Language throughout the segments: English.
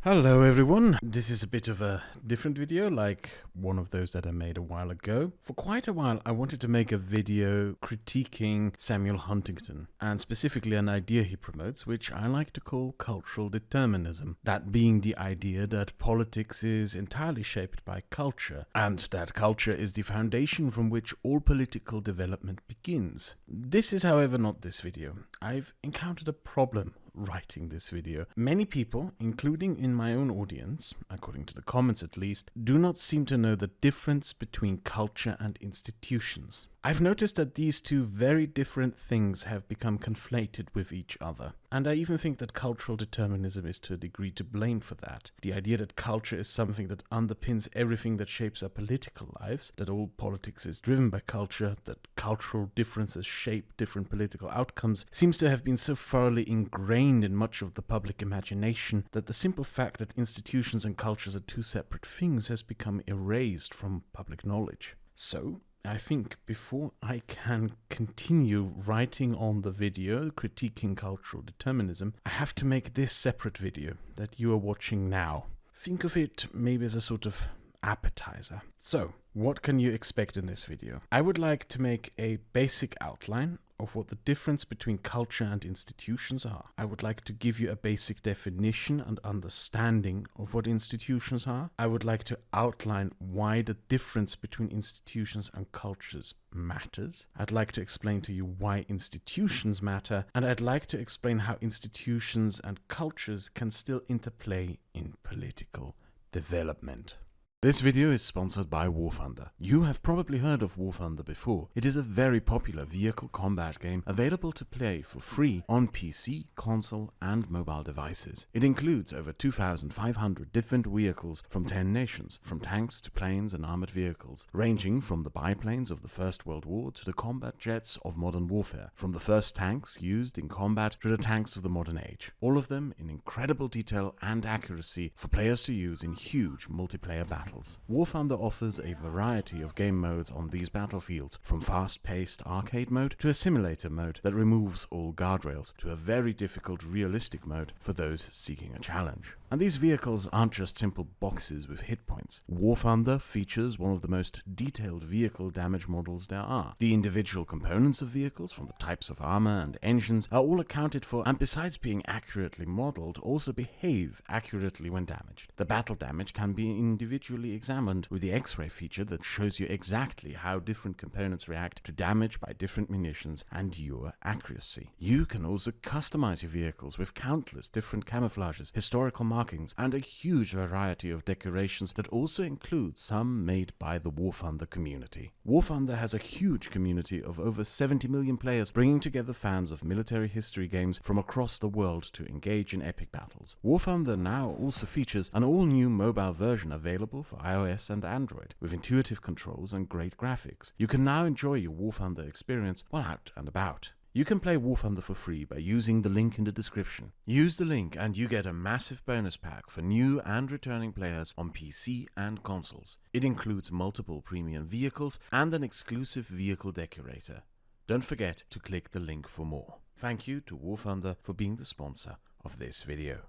Hello everyone, this is a bit of a different video, like one of those that I made a while ago. For quite a while I wanted to make a video critiquing Samuel Huntington, and specifically an idea he promotes, which I like to call cultural determinism. That being the idea that politics is entirely shaped by culture, and that culture is the foundation from which all political development begins. This is, however, not this video. I've encountered a problem writing this video. Many people, including in my own audience, according to the comments at least, do not seem to know the difference between culture and institutions. I've noticed that these two very different things have become conflated with each other, and I even think that cultural determinism is to a degree to blame for that. The idea that culture is something that underpins everything that shapes our political lives, that all politics is driven by culture, that cultural differences shape different political outcomes, seems to have been so thoroughly ingrained in much of the public imagination that the simple fact that institutions and cultures are two separate things has become erased from public knowledge. So, I think before I can continue writing on the video critiquing cultural determinism, I have to make this separate video that you are watching now. Think of it maybe as a sort of appetizer. So, what can you expect in this video? I would like to make a basic outline of what the difference between culture and institutions are. I would like to give you a basic definition and understanding of what institutions are. I would like to outline why the difference between institutions and cultures matters. I'd like to explain to you why institutions matter, and I'd like to explain how institutions and cultures can still interplay in political development. This video is sponsored by War Thunder. You have probably heard of War Thunder before. It is a very popular vehicle combat game available to play for free on PC, console and mobile devices. It includes over 2,500 different vehicles from 10 nations, from tanks to planes and armored vehicles, ranging from the biplanes of the First World War to the combat jets of modern warfare, from the first tanks used in combat to the tanks of the modern age. All of them in incredible detail and accuracy for players to use in huge multiplayer battles. War Thunder offers a variety of game modes on these battlefields, from fast-paced arcade mode to a simulator mode that removes all guardrails, to a very difficult realistic mode for those seeking a challenge. And these vehicles aren't just simple boxes with hit points. War Thunder features one of the most detailed vehicle damage models there are. The individual components of vehicles, from the types of armor and engines, are all accounted for, and besides being accurately modeled, also behave accurately when damaged. The battle damage can be individually examined with the X-ray feature that shows you exactly how different components react to damage by different munitions and your accuracy. You can also customize your vehicles with countless different camouflages, historical markings, and a huge variety of decorations that also include some made by the War Thunder community. War Thunder has a huge community of over 70 million players, bringing together fans of military history games from across the world to engage in epic battles. War Thunder now also features an all-new mobile version available for iOS and Android, with intuitive controls and great graphics. You can now enjoy your War Thunder experience while out and about. You can play War Thunder for free by using the link in the description. Use the link and you get a massive bonus pack for new and returning players on PC and consoles. It includes multiple premium vehicles and an exclusive vehicle decorator. Don't forget to click the link for more. Thank you to War Thunder for being the sponsor of this video.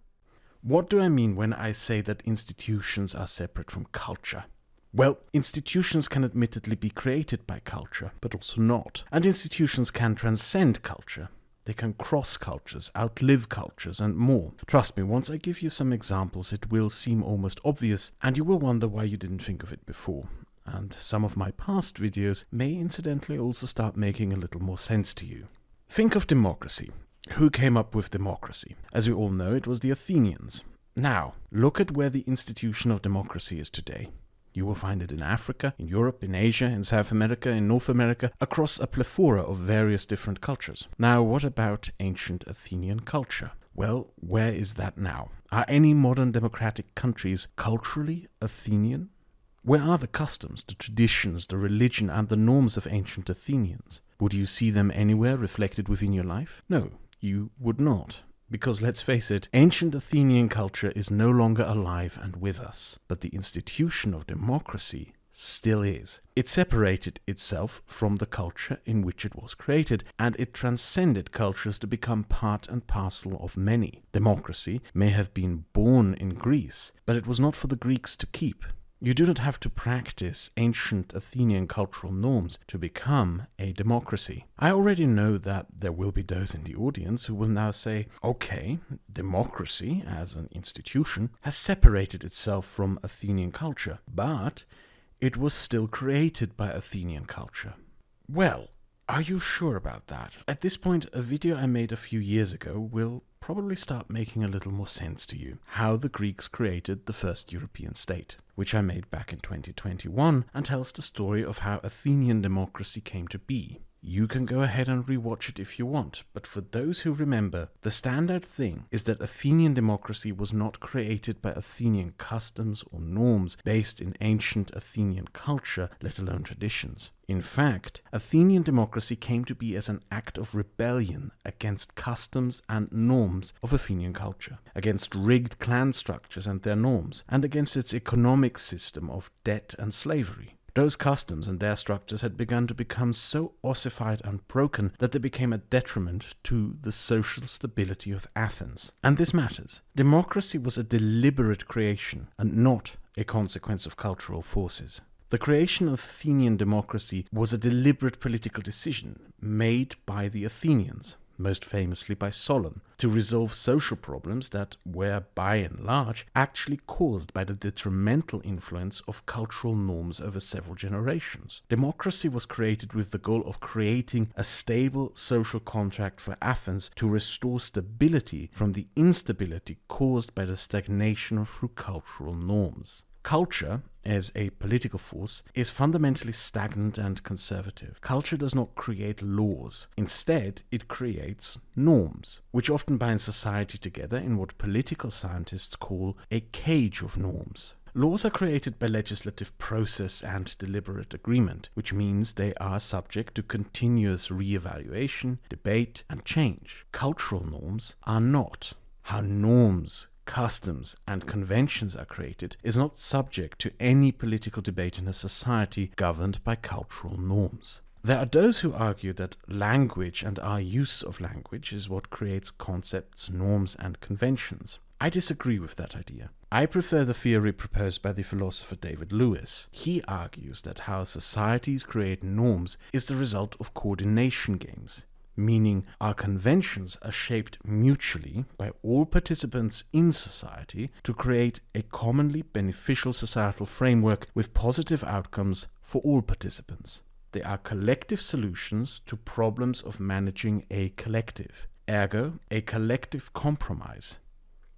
What do I mean when I say that institutions are separate from culture? Well, institutions can admittedly be created by culture, but also not. And institutions can transcend culture. They can cross cultures, outlive cultures, and more. Trust me, once I give you some examples, it will seem almost obvious, and you will wonder why you didn't think of it before. And some of my past videos may incidentally also start making a little more sense to you. Think of democracy. Who came up with democracy? As we all know, it was the Athenians. Now, look at where the institution of democracy is today. You will find it in Africa, in Europe, in Asia, in South America, in North America, across a plethora of various different cultures. Now, what about ancient Athenian culture? Well, where is that now? Are any modern democratic countries culturally Athenian? Where are the customs, the traditions, the religion, and the norms of ancient Athenians? Would you see them anywhere reflected within your life? No, you would not. Because let's face it, ancient Athenian culture is no longer alive and with us, but the institution of democracy still is. It separated itself from the culture in which it was created, and it transcended cultures to become part and parcel of many. Democracy may have been born in Greece, but it was not for the Greeks to keep. You do not have to practice ancient Athenian cultural norms to become a democracy. I already know that there will be those in the audience who will now say, okay, democracy as an institution has separated itself from Athenian culture, but it was still created by Athenian culture. Well, are you sure about that? At this point, a video I made a few years ago will probably start making a little more sense to you. How the Greeks created the first European state, which I made back in 2021 and tells the story of how Athenian democracy came to be. You can go ahead and rewatch it if you want, but for those who remember, the standout thing is that Athenian democracy was not created by Athenian customs or norms based in ancient Athenian culture, let alone traditions. In fact, Athenian democracy came to be as an act of rebellion against customs and norms of Athenian culture, against rigged clan structures and their norms, and against its economic system of debt and slavery. Those customs and their structures had begun to become so ossified and broken that they became a detriment to the social stability of Athens. And this matters. Democracy was a deliberate creation and not a consequence of cultural forces. The creation of Athenian democracy was a deliberate political decision made by the Athenians, most famously by Solon, to resolve social problems that were, by and large, actually caused by the detrimental influence of cultural norms over several generations. Democracy was created with the goal of creating a stable social contract for Athens to restore stability from the instability caused by the stagnation through cultural norms. Culture, as a political force, is fundamentally stagnant and conservative. Culture does not create laws. Instead, it creates norms, which often bind society together in what political scientists call a cage of norms. Laws are created by legislative process and deliberate agreement, which means they are subject to continuous re-evaluation, debate, and change. Cultural norms are not. How norms, customs, and conventions are created is not subject to any political debate in a society governed by cultural norms. There are those who argue that language and our use of language is what creates concepts, norms, and conventions. I disagree with that idea. I prefer the theory proposed by the philosopher David Lewis. He argues that how societies create norms is the result of coordination games, meaning our conventions are shaped mutually by all participants in society to create a commonly beneficial societal framework with positive outcomes for all participants. They are collective solutions to problems of managing a collective, ergo, a collective compromise.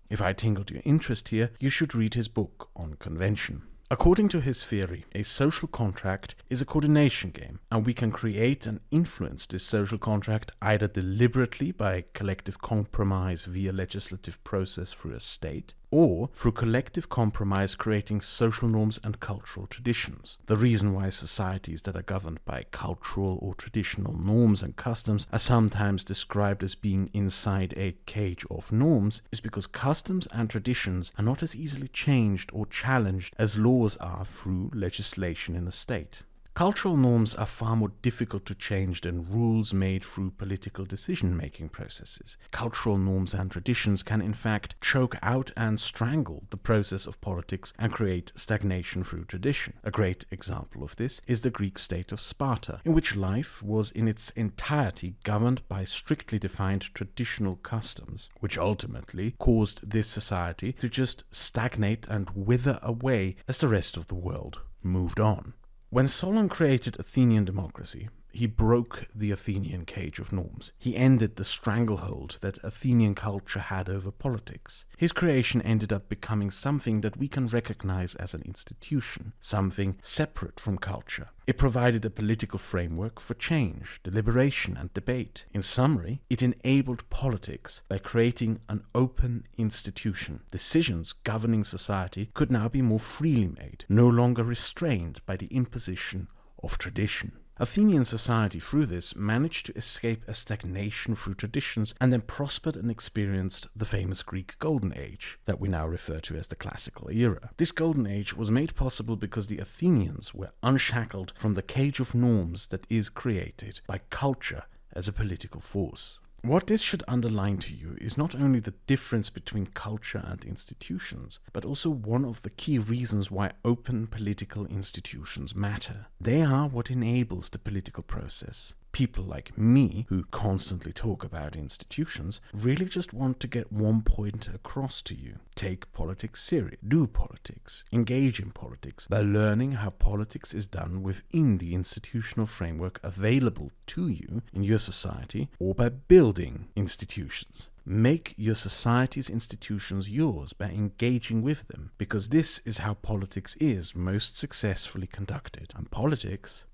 If I tingled your interest here, you should read his book on convention. According to his theory, a social contract is a coordination game, and we can create and influence this social contract either deliberately by collective compromise via legislative process through a state, or through collective compromise creating social norms and cultural traditions. The reason why societies that are governed by cultural or traditional norms and customs are sometimes described as being inside a cage of norms is because customs and traditions are not as easily changed or challenged as laws are through legislation in a state. Cultural norms are far more difficult to change than rules made through political decision-making processes. Cultural norms and traditions can in fact choke out and strangle the process of politics and create stagnation through tradition. A great example of this is the Greek state of Sparta, in which life was in its entirety governed by strictly defined traditional customs, which ultimately caused this society to just stagnate and wither away as the rest of the world moved on. When Solon created Athenian democracy, he broke the Athenian cage of norms. He ended the stranglehold that Athenian culture had over politics. His creation ended up becoming something that we can recognize as an institution, something separate from culture. It provided a political framework for change, deliberation, and debate. In summary, it enabled politics by creating an open institution. Decisions governing society could now be more freely made, no longer restrained by the imposition of tradition. Athenian society, through this, managed to escape a stagnation through traditions and then prospered and experienced the famous Greek Golden Age that we now refer to as the Classical Era. This Golden Age was made possible because the Athenians were unshackled from the cage of norms that is created by culture as a political force. What this should underline to you is not only the difference between culture and institutions, but also one of the key reasons why open political institutions matter. They are what enables the political process. People like me, who constantly talk about institutions, really just want to get one point across to you. Take politics serious. Do politics. Engage in politics by learning how politics is done within the institutional framework available to you in your society, or by building institutions. Make your society's institutions yours by engaging with them, because this is how politics is most successfully conducted. And politics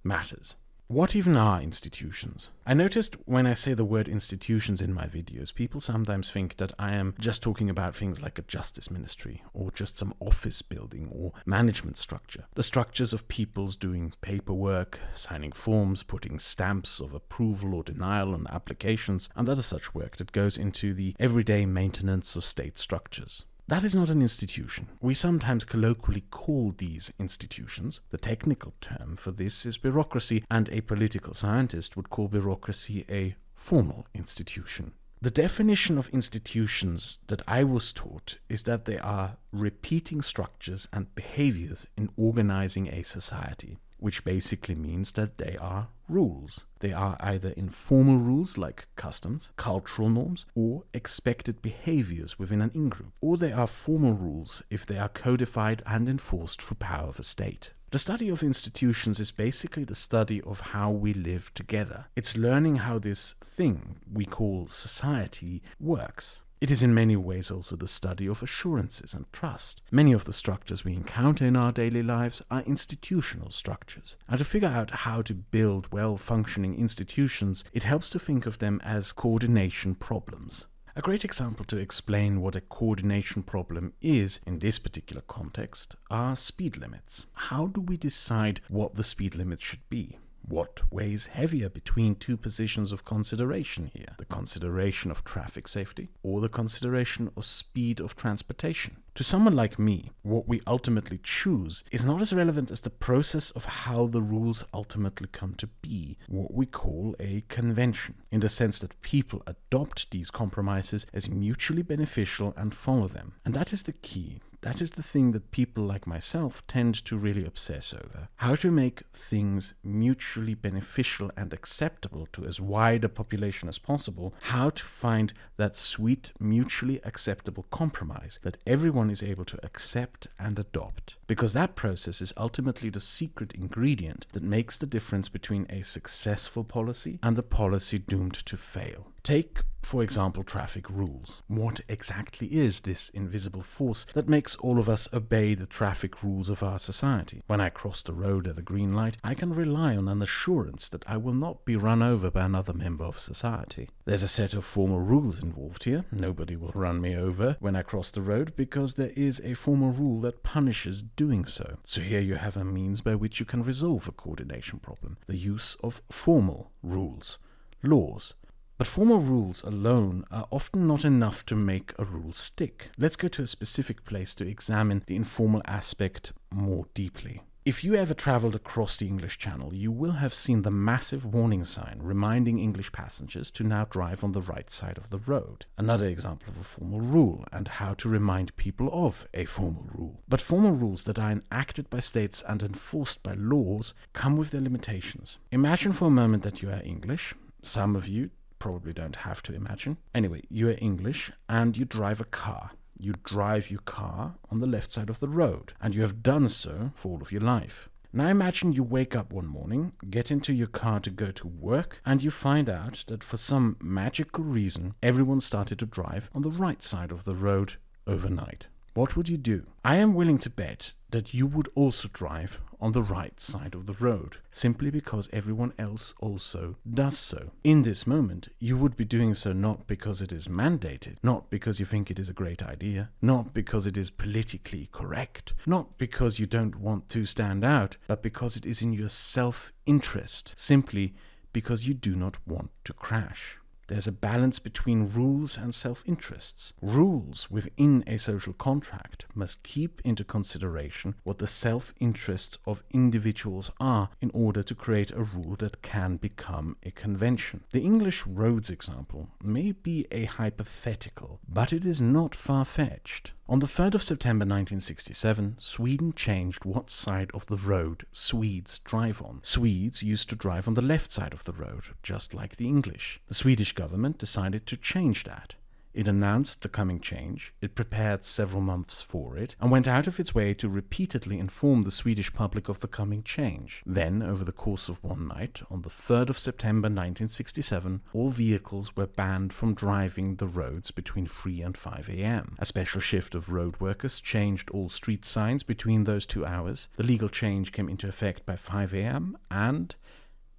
matters. What even are institutions? I noticed when I say the word institutions in my videos, people sometimes think that I am just talking about things like a justice ministry, or just some office building or management structure. The structures of people's doing paperwork, signing forms, putting stamps of approval or denial on applications, and other such work that goes into the everyday maintenance of state structures. That is not an institution. We sometimes colloquially call these institutions. The technical term for this is bureaucracy, and a political scientist would call bureaucracy a formal institution. The definition of institutions that I was taught is that they are repeating structures and behaviors in organizing a society, which basically means that they are rules. They are either informal rules like customs, cultural norms, or expected behaviors within an in-group, or they are formal rules if they are codified and enforced through power of a state. The study of institutions is basically the study of how we live together. It's learning how this thing we call society works. It is in many ways also the study of assurances and trust. Many of the structures we encounter in our daily lives are institutional structures. And to figure out how to build well-functioning institutions, it helps to think of them as coordination problems. A great example to explain what a coordination problem is in this particular context are speed limits. How do we decide what the speed limit should be? What weighs heavier between two positions of consideration here? The consideration of traffic safety or the consideration of speed of transportation? To someone like me, what we ultimately choose is not as relevant as the process of how the rules ultimately come to be, what we call a convention, in the sense that people adopt these compromises as mutually beneficial and follow them. And that is the key. That is the thing that people like myself tend to really obsess over. How to make things mutually beneficial and acceptable to as wide a population as possible. How to find that sweet, mutually acceptable compromise that everyone is able to accept and adopt. Because that process is ultimately the secret ingredient that makes the difference between a successful policy and a policy doomed to fail. Take, for example, traffic rules. What exactly is this invisible force that makes all of us obey the traffic rules of our society? When I cross the road at the green light, I can rely on an assurance that I will not be run over by another member of society. There's a set of formal rules involved here. Nobody will run me over when I cross the road because there is a formal rule that punishes doing so. So here you have a means by which you can resolve a coordination problem. The use of formal rules, laws. But formal rules alone are often not enough to make a rule stick. Let's go to a specific place to examine the informal aspect more deeply. If you ever traveled across the English Channel, you will have seen the massive warning sign reminding English passengers to now drive on the right side of the road. Another example of a formal rule and how to remind people of a formal rule. But formal rules that are enacted by states and enforced by laws come with their limitations. Imagine for a moment that you are English. Some of you probably don't have to imagine. Anyway, you are English and you drive a car. You drive your car on the left side of the road, and you have done so for all of your life. Now imagine you wake up one morning, get into your car to go to work, and you find out that for some magical reason, everyone started to drive on the right side of the road overnight. What would you do? I am willing to bet that you would also drive on the right side of the road, simply because everyone else also does so. In this moment, you would be doing so not because it is mandated, not because you think it is a great idea, not because it is politically correct, not because you don't want to stand out, but because it is in your self-interest, simply because you do not want to crash. There's a balance between rules and self-interests. Rules within a social contract must keep into consideration what the self-interests of individuals are in order to create a rule that can become a convention. The English roads example may be a hypothetical, but it is not far-fetched. On the 3rd of September 1967, Sweden changed what side of the road Swedes drive on. Swedes used to drive on the left side of the road, just like the English. The Swedish government decided to change that. It announced the coming change, it prepared several months for it, and went out of its way to repeatedly inform the Swedish public of the coming change. Then, over the course of one night, on the 3rd of September 1967, all vehicles were banned from driving the roads between 3 and 5 a.m. A special shift of road workers changed all street signs between those 2 hours. The legal change came into effect by 5 a.m. and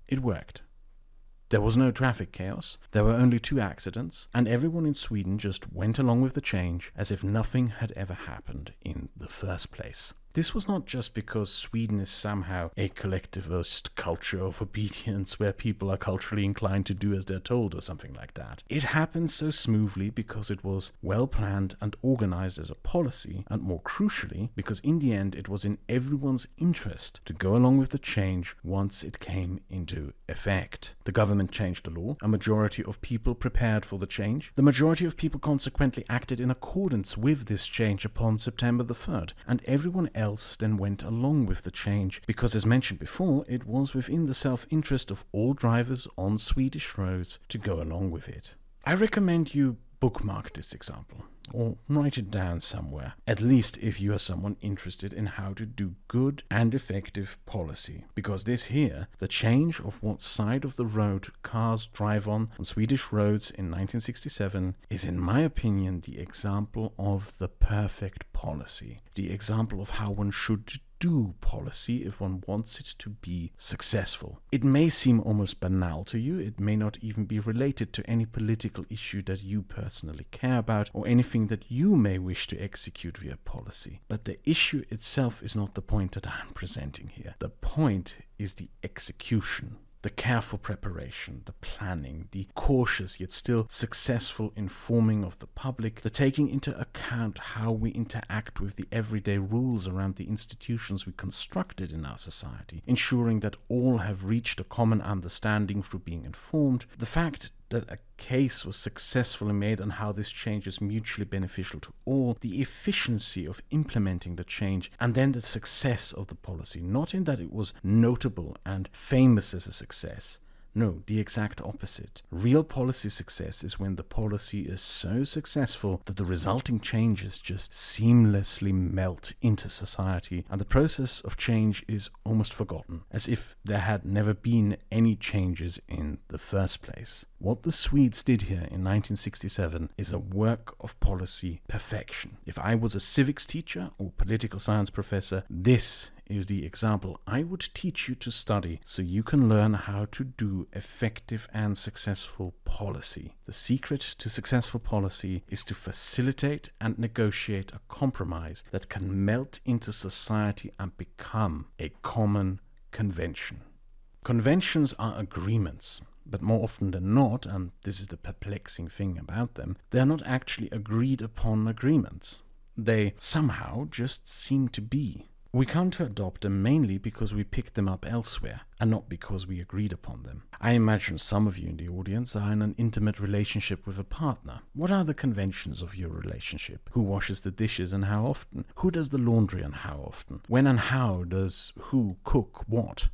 it worked. There was no traffic chaos, there were only 2 accidents, and everyone in Sweden just went along with the change as if nothing had ever happened in the first place. This was not just because Sweden is somehow a collectivist culture of obedience where people are culturally inclined to do as they're told or something like that. It happened so smoothly because it was well planned and organized as a policy, and more crucially, because in the end it was in everyone's interest to go along with the change once it came into effect. The government changed the law, a majority of people prepared for the change, the majority of people consequently acted in accordance with this change upon September the 3rd, and everyone else then went along with the change, because as mentioned before, it was within the self-interest of all drivers on Swedish roads to go along with it. I recommend you bookmark this example, or write it down somewhere, at least if you are someone interested in how to do good and effective policy, because this here, the change of what side of the road cars drive on Swedish roads in 1967, is in my opinion the example of the perfect policy, the example of how one should do policy if one wants it to be successful. It may seem almost banal to you, it may not even be related to any political issue that you personally care about or anything that you may wish to execute via policy. But the issue itself is not the point that I'm presenting here. The point is the execution. The careful preparation, the planning, the cautious yet still successful informing of the public, the taking into account how we interact with the everyday rules around the institutions we constructed in our society, ensuring that all have reached a common understanding through being informed, the fact that a case was successfully made on how this change is mutually beneficial to all, the efficiency of implementing the change, and then the success of the policy, not in that it was notable and famous as a success. No, the exact opposite. Real policy success is when the policy is so successful that the resulting changes just seamlessly melt into society and the process of change is almost forgotten, as if there had never been any changes in the first place. What the Swedes did here in 1967 is a work of policy perfection. If I was a civics teacher or political science professor, this is the example I would teach you to study so you can learn how to do effective and successful policy. The secret to successful policy is to facilitate and negotiate a compromise that can melt into society and become a common convention. Conventions are agreements, but more often than not, and this is the perplexing thing about them, they are not actually agreed upon agreements. They somehow just seem to be. We come to adopt them mainly because we picked them up elsewhere, and not because we agreed upon them. I imagine some of you in the audience are in an intimate relationship with a partner. What are the conventions of your relationship? Who washes the dishes and how often? Who does the laundry and how often? When and how does who cook what?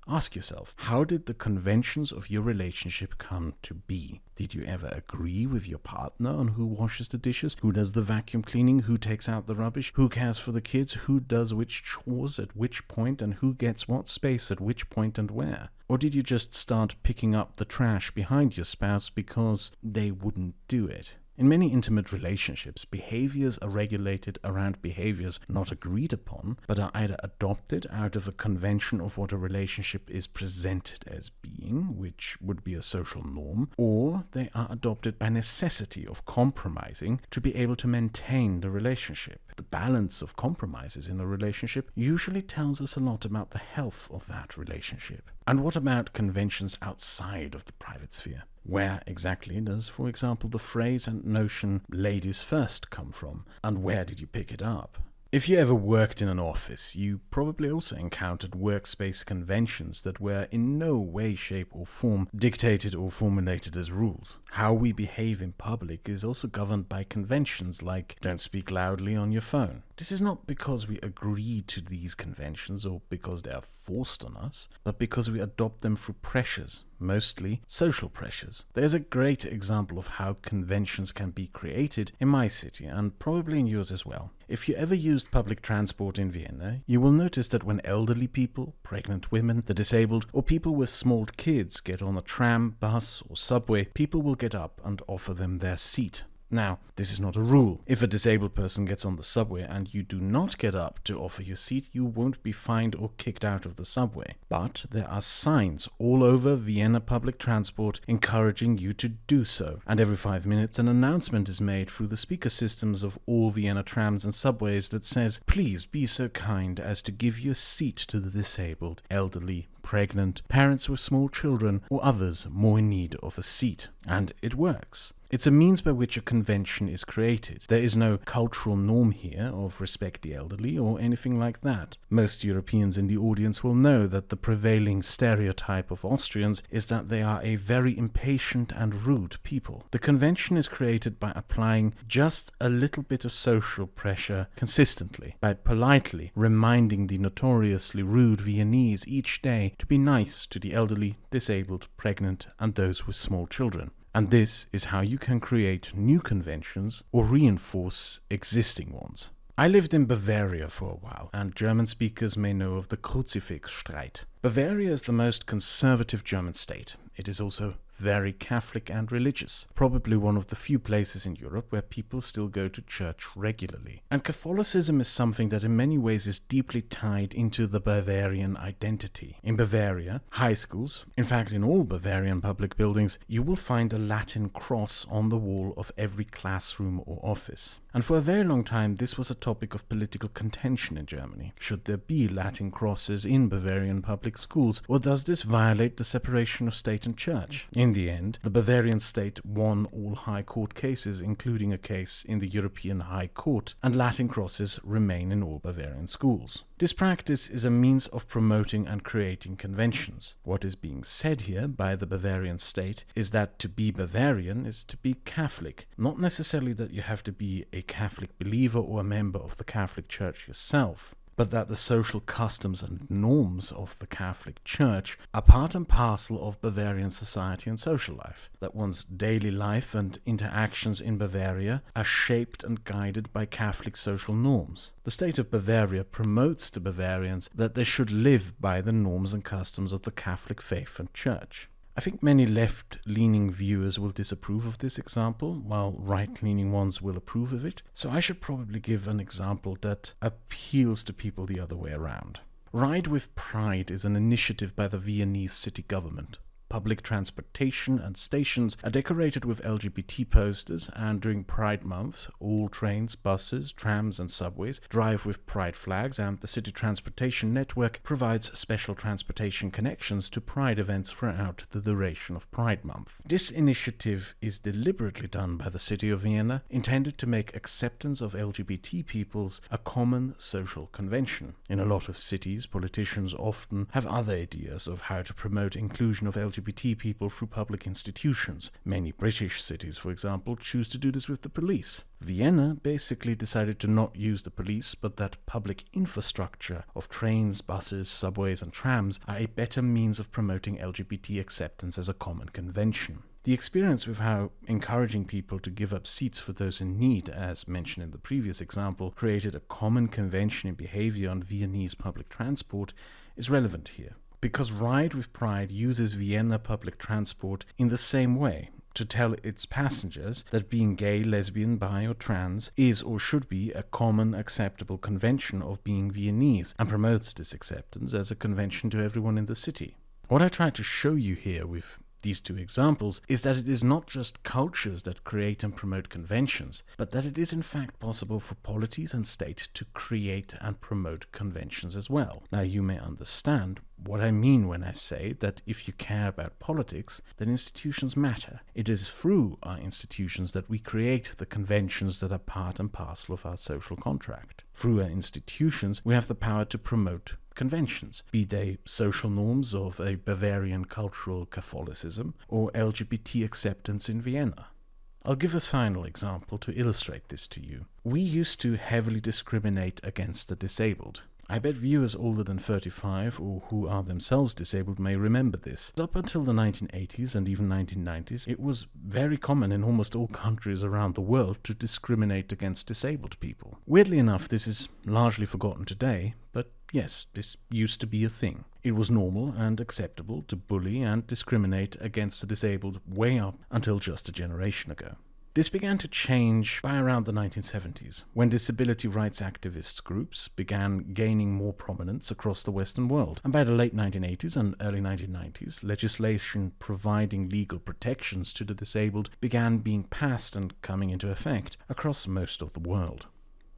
Ask yourself, how did the conventions of your relationship come to be? Did you ever agree with your partner on who washes the dishes, who does the vacuum cleaning, who takes out the rubbish, who cares for the kids, who does which chores at which point, and who gets what space at which point and where? Or did you just start picking up the trash behind your spouse because they wouldn't do it? In many intimate relationships, behaviors are regulated around behaviors not agreed upon, but are either adopted out of a convention of what a relationship is presented as being, which would be a social norm, or they are adopted by necessity of compromising to be able to maintain the relationship. The balance of compromises in a relationship usually tells us a lot about the health of that relationship. And what about conventions outside of the private sphere? Where exactly does, for example, the phrase and notion "ladies first" come from? And where did you pick it up? If you ever worked in an office, you probably also encountered workspace conventions that were in no way, shape or form dictated or formulated as rules. How we behave in public is also governed by conventions like don't speak loudly on your phone. This is not because we agree to these conventions or because they are forced on us, but because we adopt them through pressures, mostly social pressures. There's a great example of how conventions can be created in my city and probably in yours as well. If you ever used public transport in Vienna, you will notice that when elderly people, pregnant women, the disabled, or people with small kids get on a tram, bus, or subway, people will get up and offer them their seat. Now, this is not a rule. If a disabled person gets on the subway and you do not get up to offer your seat, you won't be fined or kicked out of the subway. But there are signs all over Vienna public transport encouraging you to do so. And every 5 minutes an announcement is made through the speaker systems of all Vienna trams and subways that says, "Please be so kind as to give your seat to the disabled, elderly, pregnant, parents with small children, or others more in need of a seat." And it works. It's a means by which a convention is created. There is no cultural norm here of respect the elderly or anything like that. Most Europeans in the audience will know that the prevailing stereotype of Austrians is that they are a very impatient and rude people. The convention is created by applying just a little bit of social pressure consistently, by politely reminding the notoriously rude Viennese each day to be nice to the elderly, disabled, pregnant, and those with small children. And this is how you can create new conventions or reinforce existing ones. I lived in Bavaria for a while, and German speakers may know of the Kruzifixstreit. Bavaria is the most conservative German state. It is also very Catholic and religious, probably one of the few places in Europe where people still go to church regularly. And Catholicism is something that in many ways is deeply tied into the Bavarian identity. In Bavaria, high schools, in fact in all Bavarian public buildings, you will find a Latin cross on the wall of every classroom or office. And for a very long time this was a topic of political contention in Germany. Should there be Latin crosses in Bavarian public schools, or does this violate the separation of state and church? In the end, the Bavarian state won all high court cases, including a case in the European High Court, and Latin crosses remain in all Bavarian schools. This practice is a means of promoting and creating conventions. What is being said here by the Bavarian state is that to be Bavarian is to be Catholic, not necessarily that you have to be a Catholic believer or a member of the Catholic Church yourself, but that the social customs and norms of the Catholic Church are part and parcel of Bavarian society and social life, that one's daily life and interactions in Bavaria are shaped and guided by Catholic social norms. The state of Bavaria promotes to Bavarians that they should live by the norms and customs of the Catholic faith and Church. I think many left-leaning viewers will disapprove of this example, while right-leaning ones will approve of it, so I should probably give an example that appeals to people the other way around. Ride with Pride is an initiative by the Viennese city government. Public transportation and stations are decorated with LGBT posters, and during Pride Month, all trains, buses, trams and subways drive with Pride flags, and the city transportation network provides special transportation connections to Pride events throughout the duration of Pride Month. This initiative is deliberately done by the city of Vienna, intended to make acceptance of LGBT peoples a common social convention. In a lot of cities, politicians often have other ideas of how to promote inclusion of LGBT people through public institutions. Many British cities, for example, choose to do this with the police. Vienna basically decided to not use the police, but that public infrastructure of trains, buses, subways and trams are a better means of promoting LGBT acceptance as a common convention. The experience with how encouraging people to give up seats for those in need, as mentioned in the previous example, created a common convention in behavior on Viennese public transport is relevant here. Because Ride with Pride uses Vienna public transport in the same way. to tell its passengers that being gay, lesbian, bi, or trans is or should be a common acceptable convention of being Viennese, and promotes this acceptance as a convention to everyone in the city. What I try to show you here with these two examples is that it is not just cultures that create and promote conventions, but that it is in fact possible for polities and state to create and promote conventions as well. Now you may understand what I mean when I say that if you care about politics, then institutions matter. It is through our institutions that we create the conventions that are part and parcel of our social contract. Through our institutions, we have the power to promote conventions, be they social norms of a Bavarian cultural Catholicism or LGBT acceptance in Vienna. I'll give a final example to illustrate this to you. We used to heavily discriminate against the disabled. I bet viewers older than 35 or who are themselves disabled may remember this. Up until the 1980s and even 1990s, it was very common in almost all countries around the world to discriminate against disabled people. Weirdly enough, this is largely forgotten today, but yes, this used to be a thing. It was normal and acceptable to bully and discriminate against the disabled way up until just a generation ago. This began to change by around the 1970s, when disability rights activist groups began gaining more prominence across the Western world. And by the late 1980s and early 1990s, legislation providing legal protections to the disabled began being passed and coming into effect across most of the world.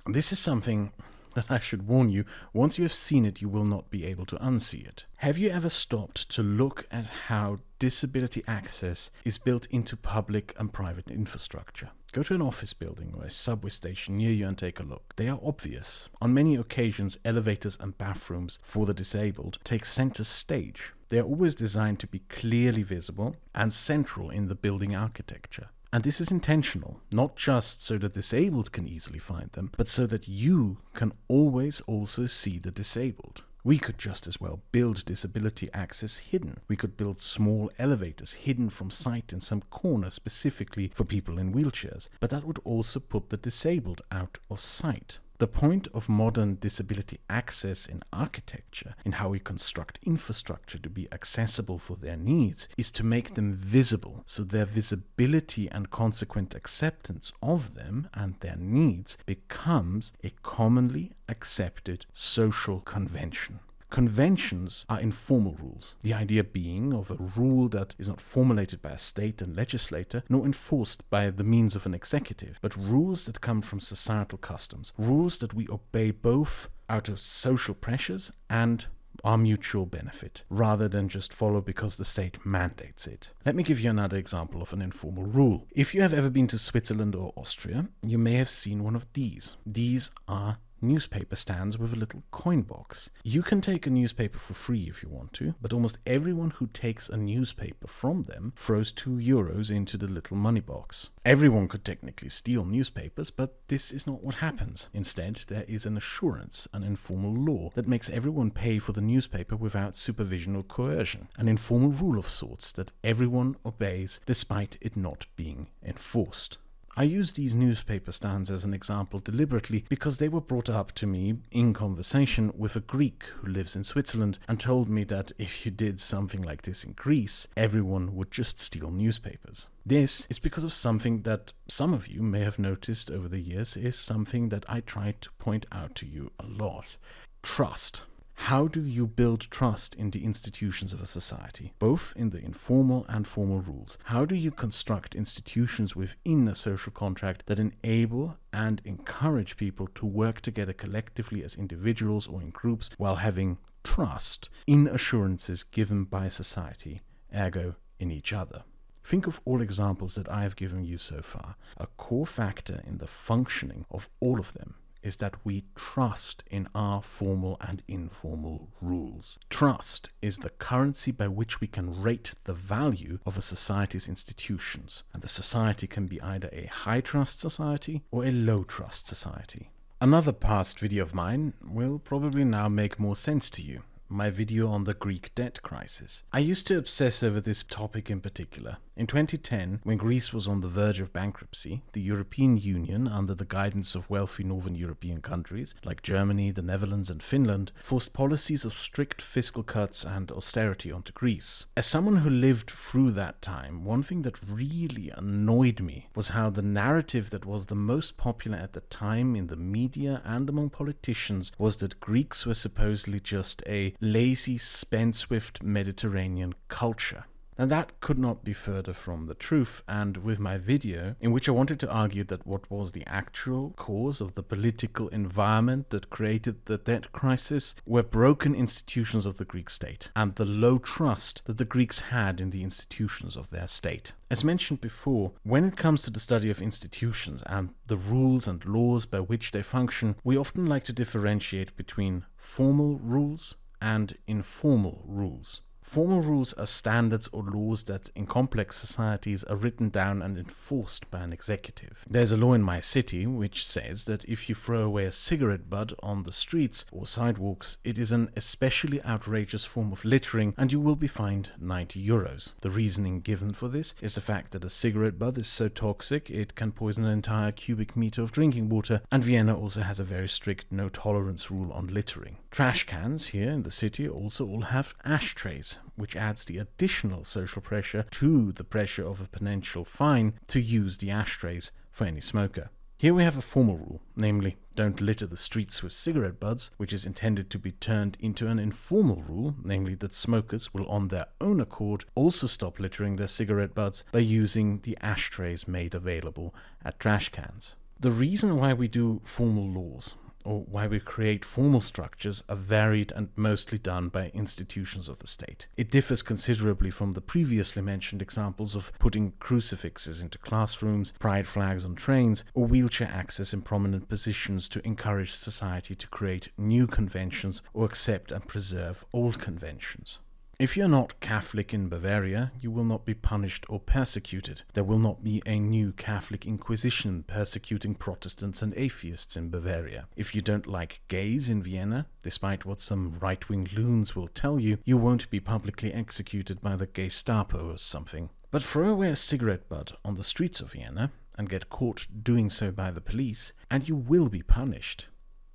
This is something that I should warn you, once you have seen it, you will not be able to unsee it. Have you ever stopped to look at how disability access is built into public and private infrastructure? Go to an office building or a subway station near you and take a look. They are obvious. On many occasions, elevators and bathrooms for the disabled take center stage. They are always designed to be clearly visible and central in the building architecture. And this is intentional, not just so the disabled can easily find them, but so that you can always also see the disabled. We could just as well build disability access hidden. We could build small elevators hidden from sight in some corner specifically for people in wheelchairs, but that would also put the disabled out of sight. The point of modern disability access in architecture, in how we construct infrastructure to be accessible for their needs, is to make them visible, so their visibility and consequent acceptance of them and their needs becomes a commonly accepted social convention. Conventions are informal rules, the idea being of a rule that is not formulated by a state and legislator, nor enforced by the means of an executive, but rules that come from societal customs, rules that we obey both out of social pressures and our mutual benefit, rather than just follow because the state mandates it. Let me give you another example of an informal rule. If you have ever been to Switzerland or Austria, you may have seen one of these. These are newspaper stands with a little coin box. You can take a newspaper for free if you want to, but almost everyone who takes a newspaper from them throws €2 into the little money box. Everyone could technically steal newspapers, but this is not what happens. Instead, there is an assurance, an informal law, that makes everyone pay for the newspaper without supervision or coercion. An informal rule of sorts that everyone obeys despite it not being enforced. I use these newspaper stands as an example deliberately because they were brought up to me in conversation with a Greek who lives in Switzerland and told me that if you did something like this in Greece, everyone would just steal newspapers. This is because of something that some of you may have noticed over the years is something that I try to point out to you a lot. Trust. How do you build trust in the institutions of a society, both in the informal and formal rules? How do you construct institutions within a social contract that enable and encourage people to work together collectively as individuals or in groups while having trust in assurances given by society, ergo in each other? Think of all examples that I have given you so far. A core factor in the functioning of all of them is that we trust in our formal and informal rules. Trust is the currency by which we can rate the value of a society's institutions, and the society can be either a high-trust society or a low-trust society. Another past video of mine will probably now make more sense to you. My video on the Greek debt crisis. I used to obsess over this topic in particular. In 2010, when Greece was on the verge of bankruptcy, the European Union, under the guidance of wealthy northern European countries like Germany, the Netherlands and Finland, forced policies of strict fiscal cuts and austerity onto Greece. As someone who lived through that time, one thing that really annoyed me was how the narrative that was the most popular at the time in the media and among politicians was that Greeks were supposedly just a lazy, spendthrift Mediterranean culture. And that could not be further from the truth, and with my video, in which I wanted to argue that what was the actual cause of the political environment that created the debt crisis were broken institutions of the Greek state, and the low trust that the Greeks had in the institutions of their state. As mentioned before, when it comes to the study of institutions and the rules and laws by which they function, we often like to differentiate between formal rules and informal rules. Formal rules are standards or laws that in complex societies are written down and enforced by an executive. There's a law in my city which says that if you throw away a cigarette butt on the streets or sidewalks, it is an especially outrageous form of littering and you will be fined €90. The reasoning given for this is the fact that a cigarette butt is so toxic it can poison an entire cubic meter of drinking water, and Vienna also has a very strict no tolerance rule on littering. Trash cans here in the city also all have ashtrays, which adds the additional social pressure to the pressure of a potential fine to use the ashtrays for any smoker. Here we have a formal rule, namely, don't litter the streets with cigarette butts, which is intended to be turned into an informal rule, namely that smokers will on their own accord also stop littering their cigarette butts by using the ashtrays made available at trash cans. The reason why we do formal laws, or why we create formal structures, are varied and mostly done by institutions of the state. It differs considerably from the previously mentioned examples of putting crucifixes into classrooms, pride flags on trains, or wheelchair access in prominent positions to encourage society to create new conventions or accept and preserve old conventions. If you're not Catholic in Bavaria, you will not be punished or persecuted. There will not be a new Catholic Inquisition persecuting Protestants and atheists in Bavaria. If you don't like gays in Vienna, despite what some right-wing loons will tell you, you won't be publicly executed by the Gestapo or something. But throw away a cigarette butt on the streets of Vienna and get caught doing so by the police, and you will be punished.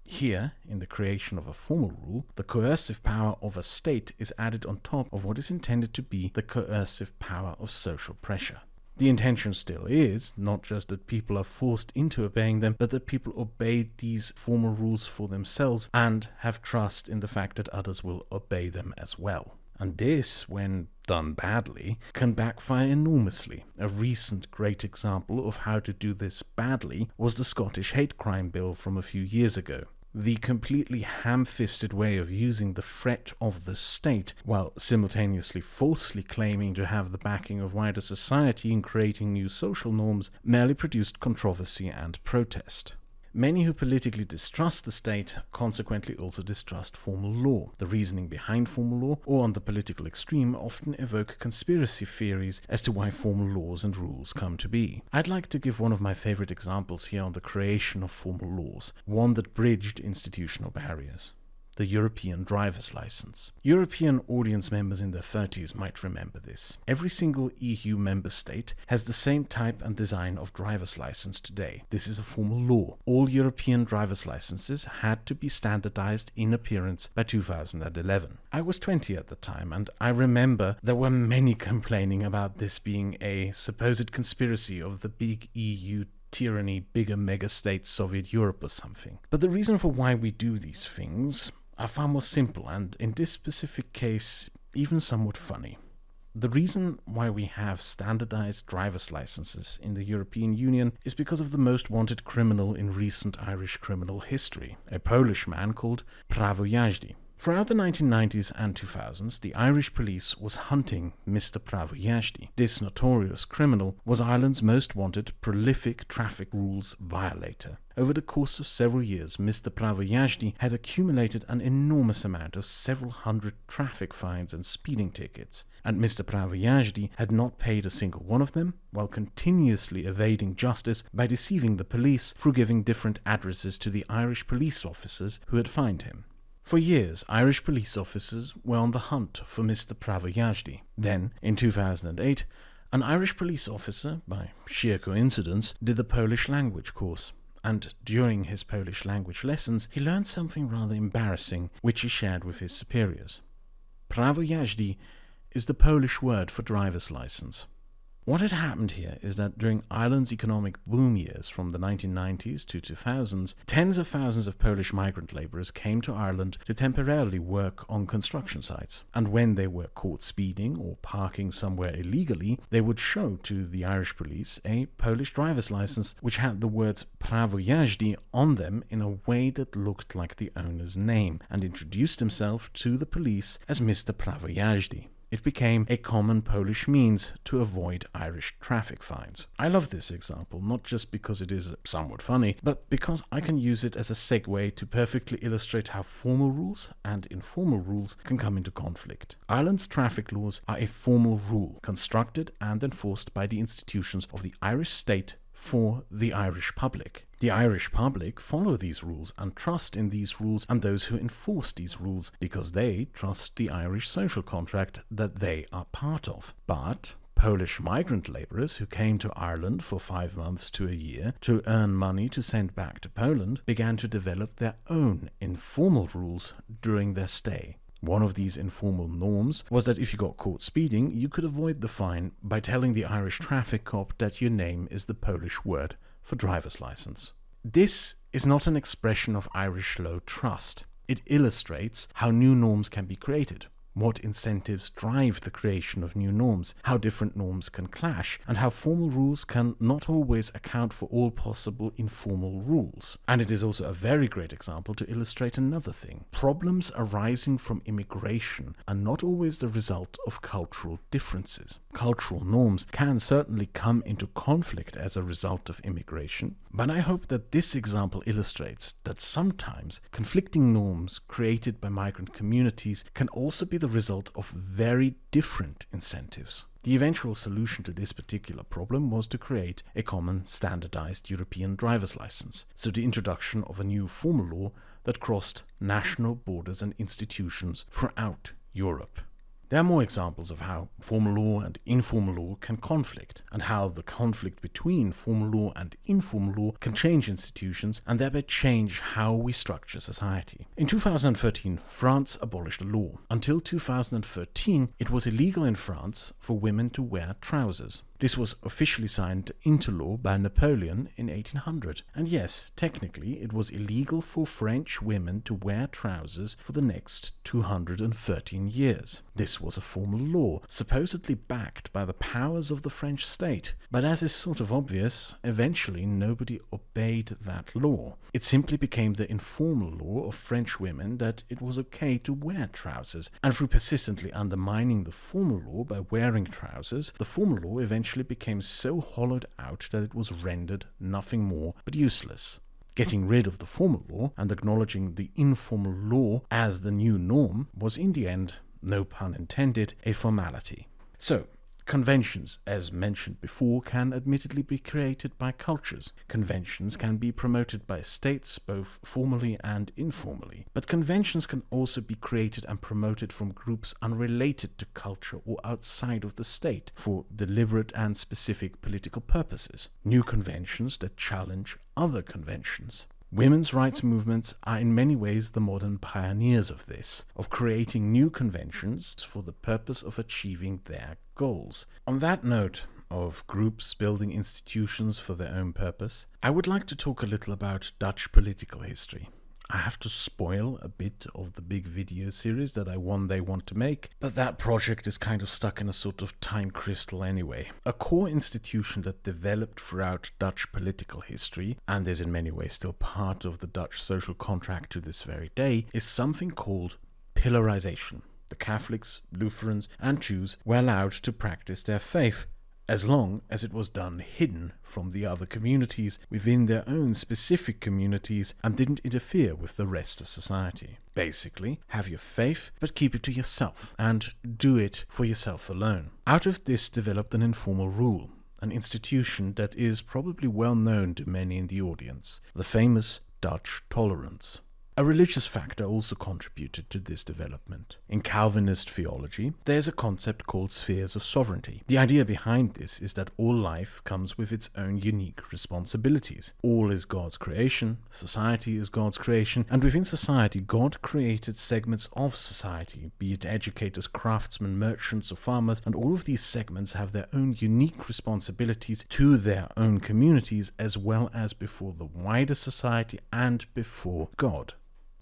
Here, in the creation of a formal rule, the coercive power of a state is added on top of what is intended to be the coercive power of social pressure. The intention still is not just that people are forced into obeying them, but that people obey these formal rules for themselves and have trust in the fact that others will obey them as well. And this, when done badly, can backfire enormously. A recent great example of how to do this badly was the Scottish hate crime bill from a few years ago. The completely ham-fisted way of using the threat of the state while simultaneously falsely claiming to have the backing of wider society in creating new social norms merely produced controversy and protest. Many who politically distrust the state consequently also distrust formal law. The reasoning behind formal law, or on the political extreme, often evoke conspiracy theories as to why formal laws and rules come to be. I'd like to give one of my favorite examples here on the creation of formal laws, one that bridged institutional barriers. The European driver's license. European audience members in their 30s might remember this. Every single EU member state has the same type and design of driver's license today. This is a formal law. All European driver's licenses had to be standardized in appearance by 2011. I was 20 at the time, and I remember there were many complaining about this being a supposed conspiracy of the big EU tyranny, bigger mega-state Soviet Europe or something. But the reason for why we do these things are far more simple and, in this specific case, even somewhat funny. The reason why we have standardized driver's licenses in the European Union is because of the most wanted criminal in recent Irish criminal history, a Polish man called Prawo jazdy. Throughout the 1990s and 2000s, the Irish police was hunting Mr. Prawo jazdy. This notorious criminal was Ireland's most wanted prolific traffic rules violator. Over the course of several years, Mr. Prawo jazdy had accumulated an enormous amount of several hundred traffic fines and speeding tickets, and Mr. Prawo jazdy had not paid a single one of them, while continuously evading justice by deceiving the police through giving different addresses to the Irish police officers who had fined him. For years, Irish police officers were on the hunt for Mr. Prawo jazdy. Then, in 2008, An Irish police officer, by sheer coincidence, did the Polish language course. And during his Polish language lessons, he learned something rather embarrassing, which he shared with his superiors. Prawo jazdy is the Polish word for driver's license. What had happened here is that during Ireland's economic boom years from the 1990s to 2000s, tens of thousands of Polish migrant labourers came to Ireland to temporarily work on construction sites. And when they were caught speeding or parking somewhere illegally, they would show to the Irish police a Polish driver's license which had the words Prawo jazdy on them in a way that looked like the owner's name, and introduced himself to the police as Mr. Prawo jazdy. It became a common Polish means to avoid Irish traffic fines. I love this example, not just because it is somewhat funny, but because I can use it as a segue to perfectly illustrate how formal rules and informal rules can come into conflict. Ireland's traffic laws are a formal rule, constructed and enforced by the institutions of the Irish state for the Irish public. The Irish public follow these rules and trust in these rules and those who enforce these rules because they trust the Irish social contract that they are part of. But Polish migrant labourers who came to Ireland for 5 months to a year to earn money to send back to Poland began to develop their own informal rules during their stay. One of these informal norms was that if you got caught speeding, you could avoid the fine by telling the Irish traffic cop that your name is the Polish word for driver's license. This is not an expression of Irish low trust. It illustrates how new norms can be created, what incentives drive the creation of new norms, how different norms can clash, and how formal rules can not always account for all possible informal rules. And it is also a very great example to illustrate another thing. Problems arising from immigration are not always the result of cultural differences. Cultural norms can certainly come into conflict as a result of immigration, but I hope that this example illustrates that sometimes conflicting norms created by migrant communities can also be the result of very different incentives. The eventual solution to this particular problem was to create a common standardized European driver's license, so the introduction of a new formal law that crossed national borders and institutions throughout Europe. There are more examples of how formal law and informal law can conflict, and how the conflict between formal law and informal law can change institutions and thereby change how we structure society. In 2013, France abolished a law. Until 2013, it was illegal in France for women to wear trousers. This was officially signed into law by Napoleon in 1800. And yes, technically, it was illegal for French women to wear trousers for the next 213 years. This was a formal law, supposedly backed by the powers of the French state. But as is sort of obvious, eventually nobody obeyed that law. It simply became the informal law of French women that it was okay to wear trousers. And through persistently undermining the formal law by wearing trousers, the formal law eventually became so hollowed out that it was rendered nothing more but useless. Getting rid of the formal law and acknowledging the informal law as the new norm was in the end, no pun intended, a formality. So, conventions, as mentioned before, can admittedly be created by cultures. Conventions can be promoted by states, both formally and informally. But conventions can also be created and promoted from groups unrelated to culture or outside of the state for deliberate and specific political purposes. New conventions that challenge other conventions. Women's rights movements are in many ways the modern pioneers of this, of creating new conventions for the purpose of achieving their goals. On that note of groups building institutions for their own purpose, I would like to talk a little about Dutch political history. I have to spoil a bit of the big video series that I one day want to make, but that project is kind of stuck in a sort of time crystal anyway. A core institution that developed throughout Dutch political history, and is in many ways still part of the Dutch social contract to this very day, is something called pillarization. The Catholics, Lutherans, and Jews were allowed to practice their faith, as long as it was done hidden from the other communities within their own specific communities and didn't interfere with the rest of society. Basically, have your faith, but keep it to yourself, and do it for yourself alone. Out of this developed an informal rule, an institution that is probably well known to many in the audience, the famous Dutch tolerance. A religious factor also contributed to this development. In Calvinist theology, there is a concept called spheres of sovereignty. The idea behind this is that all life comes with its own unique responsibilities. All is God's creation, society is God's creation, and within society, God created segments of society, be it educators, craftsmen, merchants, or farmers, and all of these segments have their own unique responsibilities to their own communities, as well as before the wider society and before God.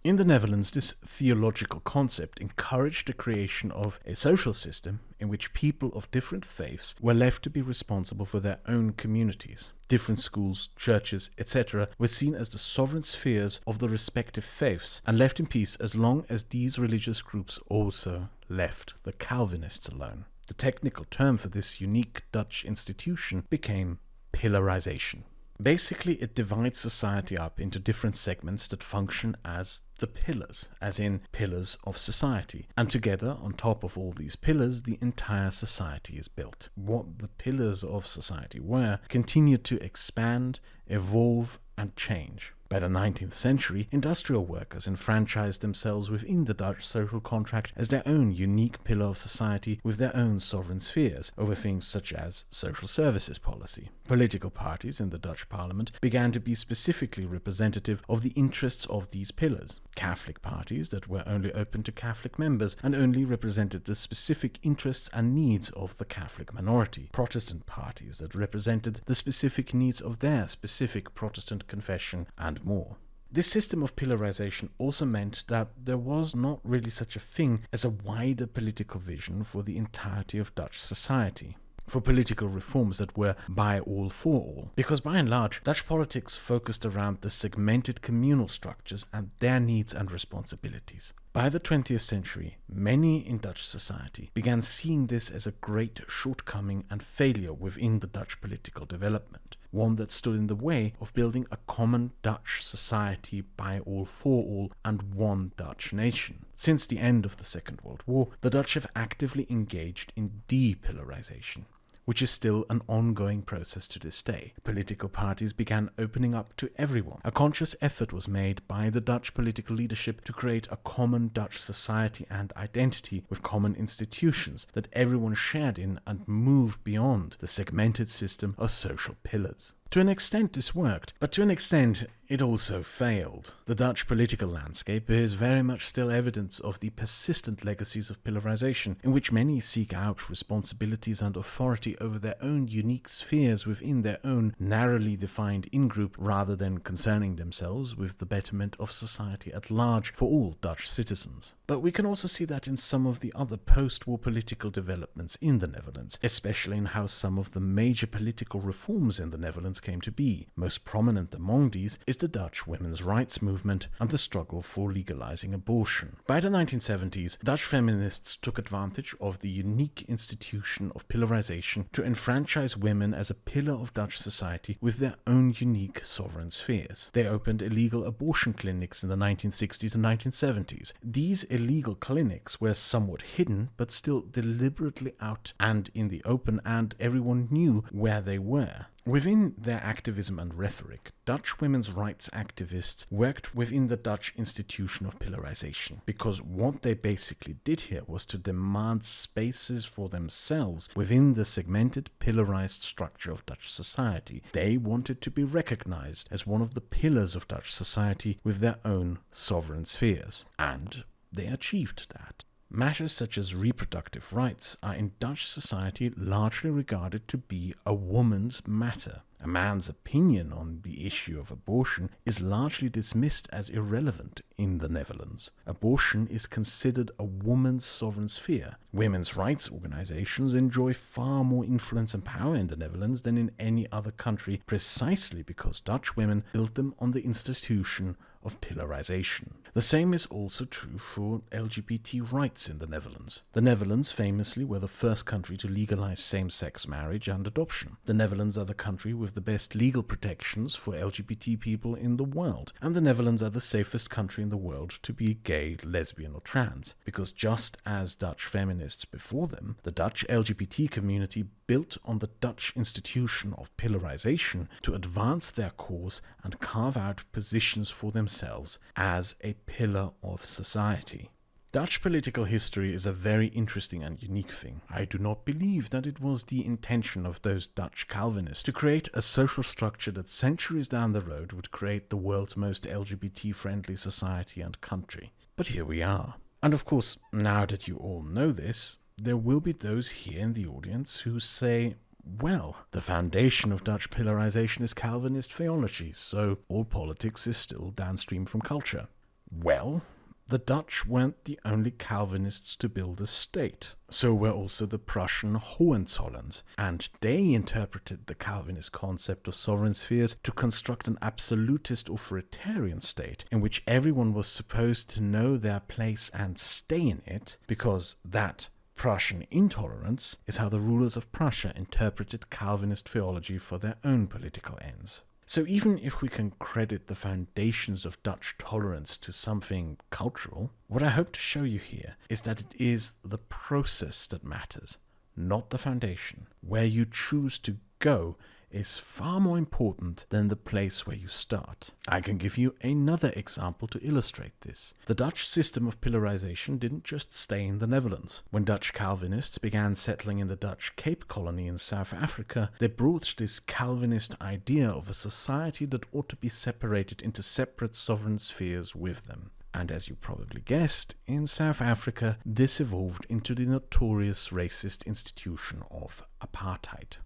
In the Netherlands, this theological concept encouraged the creation of a social system in which people of different faiths were left to be responsible for their own communities. Different schools, churches, etc. were seen as the sovereign spheres of the respective faiths and left in peace as long as these religious groups also left the Calvinists alone. The technical term for this unique Dutch institution became pillarization. Basically, it divides society up into different segments that function as the pillars, as in pillars of society. And together, on top of all these pillars, the entire society is built. What the pillars of society were continued to expand, evolve, and change. By the 19th century, industrial workers enfranchised themselves within the Dutch social contract as their own unique pillar of society with their own sovereign spheres over things such as social services policy. Political parties in the Dutch parliament began to be specifically representative of the interests of these pillars. Catholic parties that were only open to Catholic members and only represented the specific interests and needs of the Catholic minority. Protestant parties that represented the specific needs of their specific Protestant confession, and more. This system of pillarization also meant that there was not really such a thing as a wider political vision for the entirety of Dutch society, for political reforms that were by all for all, because by and large, Dutch politics focused around the segmented communal structures and their needs and responsibilities. By the 20th century, many in Dutch society began seeing this as a great shortcoming and failure within the Dutch political development, one that stood in the way of building a common Dutch society by all for all and one Dutch nation. Since the end of the Second World War, the Dutch have actively engaged in depillarization, which is still an ongoing process to this day. Political parties began opening up to everyone. A conscious effort was made by the Dutch political leadership to create a common Dutch society and identity with common institutions that everyone shared in and moved beyond the segmented system of social pillars. To an extent this worked, but to an extent it also failed. The Dutch political landscape bears very much still evidence of the persistent legacies of pillarization, in which many seek out responsibilities and authority over their own unique spheres within their own narrowly defined in-group rather than concerning themselves with the betterment of society at large for all Dutch citizens. But we can also see that in some of the other post-war political developments in the Netherlands, especially in how some of the major political reforms in the Netherlands came to be. Most prominent among these is the Dutch women's rights movement and the struggle for legalizing abortion. By the 1970s, Dutch feminists took advantage of the unique institution of pillarization to enfranchise women as a pillar of Dutch society with their own unique sovereign spheres. They opened illegal abortion clinics in the 1960s and 1970s. These illegal clinics were somewhat hidden, but still deliberately out and in the open, and everyone knew where they were. Within their activism and rhetoric, Dutch women's rights activists worked within the Dutch institution of pillarization, because what they basically did here was to demand spaces for themselves within the segmented, pillarized structure of Dutch society. They wanted to be recognized as one of the pillars of Dutch society with their own sovereign spheres, and they achieved that. Matters such as reproductive rights are in Dutch society largely regarded to be a woman's matter. A man's opinion on the issue of abortion is largely dismissed as irrelevant in the Netherlands. Abortion is considered a woman's sovereign sphere. Women's rights organizations enjoy far more influence and power in the Netherlands than in any other country, precisely because Dutch women built them on the institution of pillarization. The same is also true for LGBT rights in the Netherlands. The Netherlands famously were the first country to legalize same-sex marriage and adoption. The Netherlands are the country with the best legal protections for LGBT people in the world, and the Netherlands are the safest country in the world to be gay, lesbian or trans, because just as Dutch feminists before them, the Dutch LGBT community built on the Dutch institution of pillarization to advance their cause and carve out positions for themselves as a pillar of society. Dutch political history is a very interesting and unique thing. I do not believe that it was the intention of those Dutch Calvinists to create a social structure that centuries down the road would create the world's most LGBT-friendly society and country. But here we are. And of course, now that you all know this, there will be those here in the audience who say, well, the foundation of Dutch pillarization is Calvinist theology, so all politics is still downstream from culture. Well, the Dutch weren't the only Calvinists to build a state. So were also the Prussian Hohenzollerns, and they interpreted the Calvinist concept of sovereign spheres to construct an absolutist authoritarian state in which everyone was supposed to know their place and stay in it, because that Prussian intolerance is how the rulers of Prussia interpreted Calvinist theology for their own political ends. So even if we can credit the foundations of Dutch tolerance to something cultural, what I hope to show you here is that it is the process that matters, not the foundation. Where you choose to go is far more important than the place where you start. I can give you another example to illustrate this. The Dutch system of pillarization didn't just stay in the Netherlands. When Dutch Calvinists began settling in the Dutch Cape Colony in South Africa, they brought this Calvinist idea of a society that ought to be separated into separate sovereign spheres with them. And as you probably guessed, in South Africa, this evolved into the notorious racist institution of apartheid.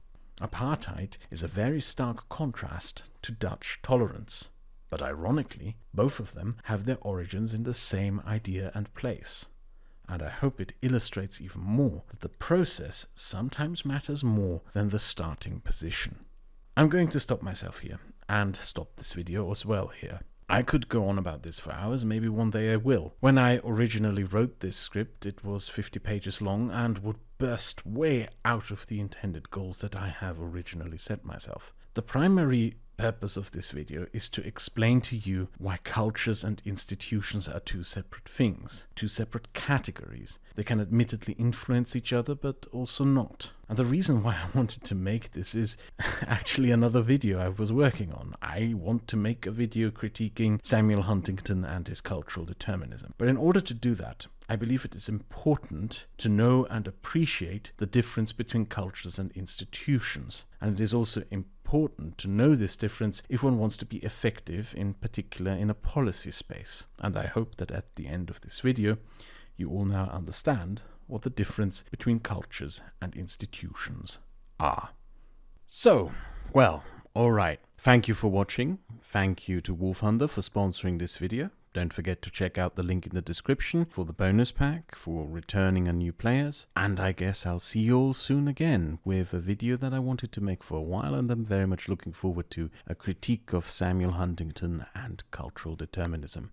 Apartheid is a very stark contrast to Dutch tolerance, but ironically, both of them have their origins in the same idea and place. And I hope it illustrates even more that the process sometimes matters more than the starting position. I'm going to stop myself here, and stop this video as well here. I could go on about this for hours, maybe one day I will. When I originally wrote this script, it was 50 pages long and would burst way out of the intended goals that I have originally set myself. The primary purpose of this video is to explain to you why cultures and institutions are two separate things, two separate categories. They can admittedly influence each other, but also not. And the reason why I wanted to make this is actually another video I was working on. I want to make a video critiquing Samuel Huntington and his cultural determinism. But in order to do that, I believe it is important to know and appreciate the difference between cultures and institutions. And it is also important to know this difference if one wants to be effective, in particular in a policy space. And I hope that at the end of this video, you all now understand what the difference between cultures and institutions are. So, well, alright. Thank you for watching. Thank you to Wolfhunter for sponsoring this video. Don't forget to check out the link in the description for the bonus pack, for returning and new players. And I guess I'll see you all soon again with a video that I wanted to make for a while, and I'm very much looking forward to a critique of Samuel Huntington and cultural determinism.